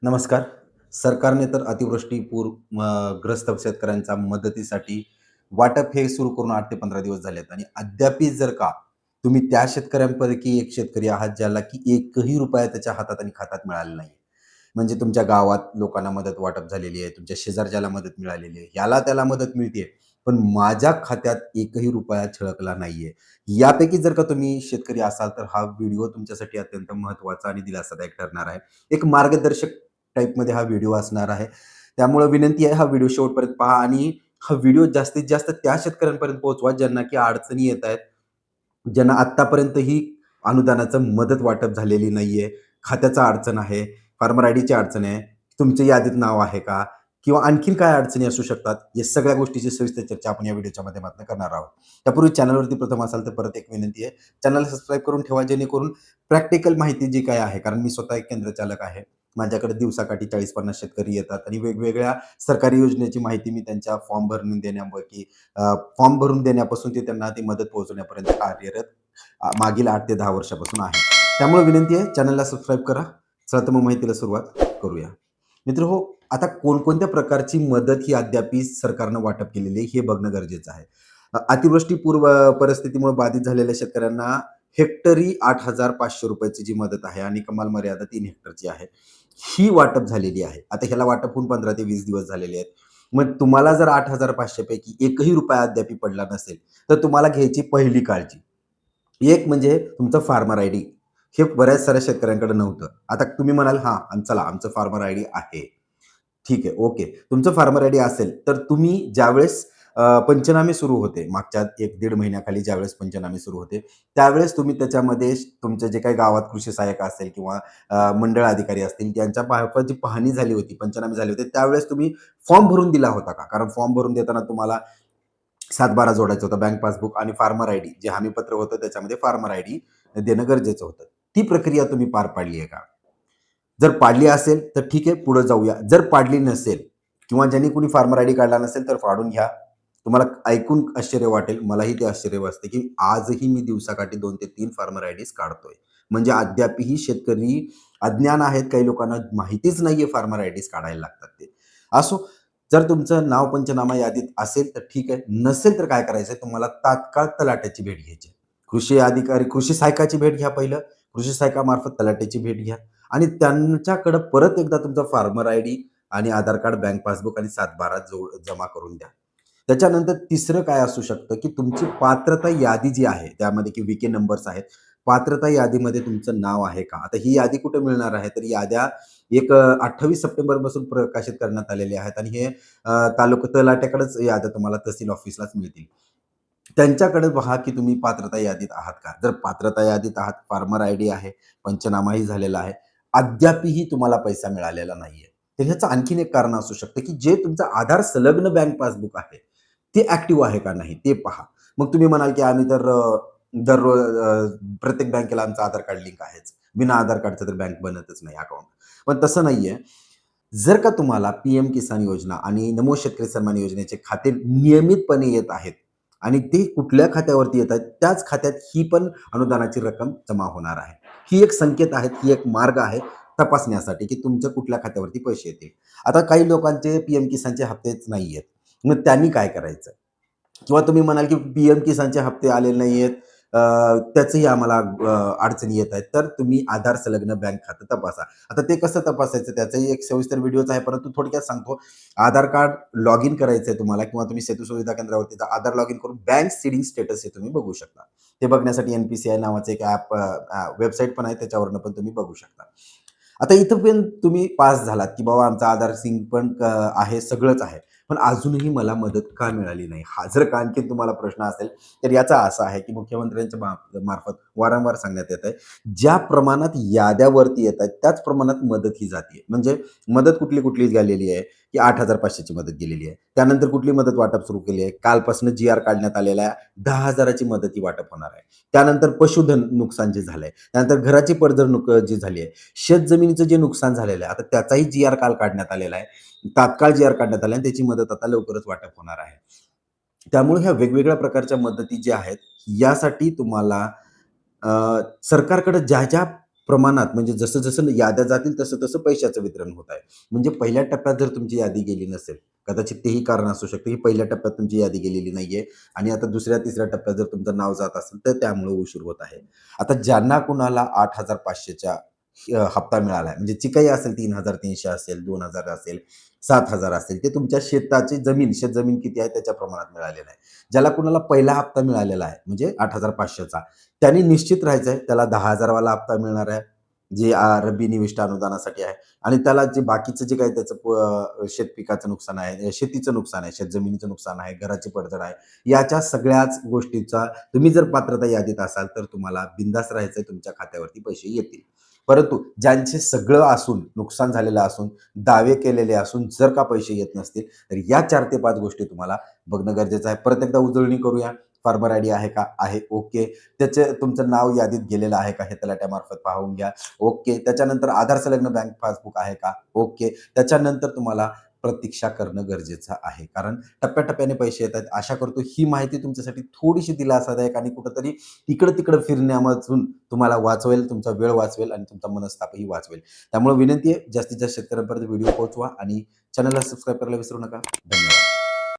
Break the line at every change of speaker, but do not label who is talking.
नमस्कार. सरकारने तर ग्रस्त शेतकऱ्यांच्या मदतीसाठी वाटप हे सुरू करून 8 ते 15 दिवस झालेत आणि अद्यापही जर का तुम्ही त्या शेतकऱ्यांपैकी एक शेतकरी आहात ज्याला की एकही रुपया त्याच्या हातात आणि खात्यात मिळाला नाही. म्हणजे तुमच्या गावात लोकांना मदत वाटप झालेली आहे, तुमच्या शेजारच्याला मदत मिळालेली आहे, याला त्याला मदत मिळते पण माझ्या खात्यात एकही रुपया छिळकला नाहीये. यापैकी जर का तुम्ही शेतकरी असाल, तर हा व्हिडिओ तुमच्यासाठी अत्यंत महत्त्वाचा आणि दिलासादायक ठरणार आहे. एक मार्गदर्शक टाईपमध्ये हा व्हिडिओ असणार आहे. त्यामुळे विनंती आहे, हा व्हिडिओ शेवटपर्यंत पहा आणि हा व्हिडिओ जास्तीत जास्त त्या शेतकऱ्यांपर्यंत पोहोचवा ज्यांना की अडचणी येत आहेत, ज्यांना आत्तापर्यंतही अनुदानाचं मदत वाटप झालेली नाहीये, खात्याचा अडचण आहे, फार्मर आयडीची अडचण आहे, तुमच्या यादीत नाव आहे का? किंवा आणखीन काय अडचणी असू शकतात, या सगळ्या गोष्टीची सविस्तर चर्चा आपण या व्हिडिओच्या माध्यमातून करणार आहोत. त्यापूर्वी चॅनलवरती प्रथम असाल तर परत एक विनंती आहे, चॅनलला सबस्क्राईब करून ठेवा जेणेकरून प्रॅक्टिकल माहिती जी काही आहे, कारण मी स्वतः एक केंद्रचालक आहे. माझ्याकडे दिवसाकाठी 40-50 शेतकरी येतात आणि वेगवेगळ्या सरकारी योजनेची माहिती मी त्यांच्या फॉर्म भरून देण्यापासून ते त्यांना ती मदत पोहोचवण्यापर्यंत कार्यरत मागील 8 ते 10 वर्षापासून आहे. त्यामुळे विनंती आहे चॅनलला सबस्क्राईब करा. चला तर मग माहितीला सुरुवात करूया. मित्रहो, आता कोणकोणत्या प्रकारची मदत ही अद्यापही सरकारनं वाटप केलेली आहे हे बघणं गरजेचं आहे. अतिवृष्टी पूर्व परिस्थितीमुळे बाधित झालेल्या शेतकऱ्यांना हेक्टरी ₹8,500 ची जी मदत आहे आणि कमाल मर्यादा 3 हेक्टरची आहे. ही वाटप झालेली आहे. आता ह्याला वाटप होऊन 15 ते 20 दिवस झालेले आहेत. मग तुम्हाला जर 8,500 पैकी एकही रुपया अद्याप पडला नसेल, तर तुम्हाला घ्यायची पहिली काळजी. एक म्हणजे तुमचं फार्मर आयडी. हे बऱ्याच साऱ्या शेतकऱ्यांकडे नव्हतं. आता तुम्ही म्हणाल, "हां, चला आमचं फार्मर आयडी आहे." ठीक आहे, ओके. तुमचं फार्मर आयडी असेल, तर तुम्ही ज्यावेळेस पंचनामे सुरू होते, मागच्या 1-1.5 महिन्याखाली ज्यावेळेस पंचनामे सुरू होते, त्यावेळेस तुम्ही त्याच्यामध्ये तुमचं जे काही गावात कृषी सहाय्यक असेल किंवा मंडळ अधिकारी असतील, त्यांच्या मार्फत जी पाहणी झाली होती, पंचनामे झाले होते, त्यावेळेस तुम्ही फॉर्म भरून दिला होता का? कारण फॉर्म भरून देताना तुम्हाला 7-12 जोडायचं होतं. बँक पासबुक आणि फार्मर आयडी जे हमीपत्र होतं, त्याच्यामध्ये फार्मर आयडी देणं गरजेचं होतं. ती प्रक्रिया तुम्ही पार पाडली आहे का? जर पाडली असेल तर ठीक आहे, पुढे जाऊया. जर पाडली नसेल किंवा ज्यांनी कोणी फार्मर आयडी काढला नसेल तर फाडून घ्या. तुम्हाला ऐकून आश्चर्य वाटेल, मलाही ते आश्चर्य वाटते, की आजही मी दिवसाकाठी 2 ते 3 फार्मर आयडीज काढतोय. म्हणजे अद्यापही शेतकरी अज्ञान आहेत, काही लोकांना माहितीच नाहीये फार्मर आयडीज काढायला लागतात ते. असो, जर तुमचं नाव पंचनामा यादीत असेल तर ठीक आहे, नसेल तर काय करायचंय तुम्हाला तात्काळ तलाठ्याची भेट घ्यायची. कृषी अधिकारी, कृषी सहाय्यकाची भेट घ्या पहिलं. कृषी सहाय्यकामार्फत तलाठ्याची भेट घ्या. आणि त्यांच्याकडं परत एकदा तुमचा फार्मर आयडी आणि आधार कार्ड, बँक पासबुक आणि 7-12 जमा करून द्या. त्याच्यानंतर तिसरं काय असू शकतं, की तुमची पात्रता यादी जी आहे, त्यामध्ये की वी नंबर्स आहेत. पात्रता यादीमध्ये तुमचं नाव आहे का? आता ही यादी कुठे मिळणार आहे? तर याद्या एक 28 सप्टेंबरपासून प्रकाशित करण्यात आलेल्या आहेत आणि हे तालुका तलाठ्याकडेच याद्या तुम्हाला तहसील ऑफिसलाच मिळतील. त्यांच्याकडे पहा, की तुम्ही पात्रता यादीत आहात का? जर पात्रता यादीत आहात, फार्मर आयडी आहे, पंचनामाही झालेला आहे, अद्यापही तुम्हाला पैसा मिळालेला नाहीये. तर ह्याचं आणखीन एक कारण असू शकतं, की जे तुमचं आधार संलग्न बँक पासबुक आहे, ते ॲक्टिव्ह आहे का नाही ते पहा. मग तुम्ही म्हणाल, की आम्ही तर दररोज प्रत्येक बँकेला आमचं आधार कार्ड लिंक आहेच. बिना आधार कार्डचं तर बँक बनतच नाही अकाउंट. पण तसं नाहीये. जर का तुम्हाला पी-एम किसान योजना आणि नमो शेतकरी सन्मान योजनेचे खाते नियमितपणे येत आहेत आणि ते कुठल्या खात्यावरती येत आहेत, त्याच खात्यात ही पण अनुदानाची रक्कम जमा होणार आहे. ही एक संकेत आहे, ही एक मार्ग आहे तपासण्यासाठी, की तुमच्या कुठल्या खात्यावरती पैसे येतील. आता काही लोकांचे पी किसानचे हप्तेच नाहीयेत. मग त्यांनी काय करायचं? किंवा तुम्ही म्हणाल, की पी किसानचे हप्ते आलेले नाहीयेत, त्याचंही आम्हाला अडचणी येत आहेत. तर तुम्ही आधार संलग्न बँक खातं तपासा. आता ते कसं तपासायचं त्याचाही एक सविस्तर व्हिडिओच आहे, परंतु थोडक्यात सांगतो. आधार कार्ड लॉग इन करायचंय तुम्हाला किंवा तुम्ही सेतू सुविधा केंद्रावरती जा. आधार लॉग इन करून बँक सीडिंग स्टेटस हे तुम्ही बघू शकता. ते बघण्यासाठी एन-पी-सी-आय नावाचं एक वेबसाईट पण आहे, त्याच्यावरनं पण तुम्ही बघू शकता. आता इथं पण तुम्ही पास झालात, की बाबा आमचा आधार सिंक पण आहे, सगळंच आहे. पण अजूनही मला मदत का मिळाली नाही? हा जर का आणखीन तुम्हाला प्रश्न असेल, तर याचा असा आहे, की मुख्यमंत्र्यांच्या मार्फत वारंवार सांगण्यात येत आहे, ज्या प्रमाणात याद्यावरती येत आहेत, त्याच प्रमाणात मदत ही जातीये. म्हणजे मदत कुठली गेलेली आहे, की 8,500 ची मदत गेलेली आहे. त्यानंतर कुठली मदत वाटप सुरू केली आहे? कालपासून जी-आर काढण्यात आलेला आहे, 10,000 ची मदत ही वाटप होणार आहे. त्यानंतर पशुधन नुकसान जे झालंय, त्यानंतर घराची पडझड जी झाली आहे, शेतजमिनीचं जे नुकसान झालेलं आहे, आता त्याचाही जी-आर काल काढण्यात आलेला आहे. तात्काळ जी-आर काढण्यात आला आणि त्याची मदत आता लवकरच वाटप होणार आहे. त्यामुळे ह्या वेगवेगळ्या प्रकारच्या मदती ज्या आहेत, यासाठी तुम्हाला सरकारकडे ज्या प्रमाणात म्हणजे जसं-जसं याद्या जातील तसं-तसं पैशाचं वितरण होत आहे. म्हणजे पहिल्या टप्प्यात जर तुमची यादी गेली नसेल, कदाचित तेही कारण असू शकतं, की पहिल्या टप्प्यात तुमची यादी गेलेली नाहीये आणि आता दुसऱ्या-तिसऱ्या टप्प्यात जर तुमचं नाव जात असेल, तर त्यामुळे उशीर होत आहे. आता ज्यांना कुणाला 8,500च्या हप्ता मिळाला आहे, म्हणजे जी काही असेल 3,300 असेल, 2,000 असेल, 7,000 असेल, ते तुमच्या शेताची जमीन, शेतजमीन किती आहे त्याच्या प्रमाणात मिळालेलं आहे. ज्याला कुणाला पहिला हप्ता मिळालेला आहे, म्हणजे 8,500चा, त्यांनी निश्चित राहायचं आहे, त्याला 10,000 वाला हप्ता मिळणार आहे, जे रब्बी निविष्ठा अनुदानासाठी आहे आणि त्याला जे बाकीचं जे काही त्याचं शेत पिकाचं नुकसान आहे, शेतीचं नुकसान आहे, शेतजमिनीचं नुकसान आहे, घराची पडझड आहे, याच्या सगळ्याच गोष्टीचा तुम्ही जर पात्रता यादीत असाल, तर तुम्हाला बिनधास्त राहायचंय, तुमच्या खात्यावरती पैसे येतील. परंतु ज्यांचे सगळं असून, नुकसान झालेलं असून, दावे केलेले असून जर का पैसे येत नसतील, तर या 4 ते 5 गोष्टी तुम्हाला बघणं गरजेचं आहे. परत एकदा उजळणी करूया. फार्मर आयडी आहे का? आहे. ओके. त्याचे तुमचं नाव यादीत गेलेलं आहे का? हे तलाट्यामार्फत पाहून घ्या. ओके. त्याच्यानंतर आधार संलग्न बँक पासबुक आहे का? ओके. त्याच्यानंतर तुम्हाला प्रतीक्षा करणं गरजेचं आहे. कारण टप्प्याटप्प्याने पैसे येत आहेत. आशा करतो ही माहिती तुमच्यासाठी थोडीशी दिलासादायक आणि कुठेतरी इकडं-तिकडं फिरण्यामधून तुम्हाला वाचवेल, तुमचा वेळ वाचवेल आणि तुमचा मनस्तापही वाचवेल. त्यामुळे विनंती आहे जास्तीत जास्त शेतकऱ्यांपर्यंत व्हिडिओ पोहोचवा आणि चॅनलला सबस्क्राईब करायला विसरू नका. धन्यवाद.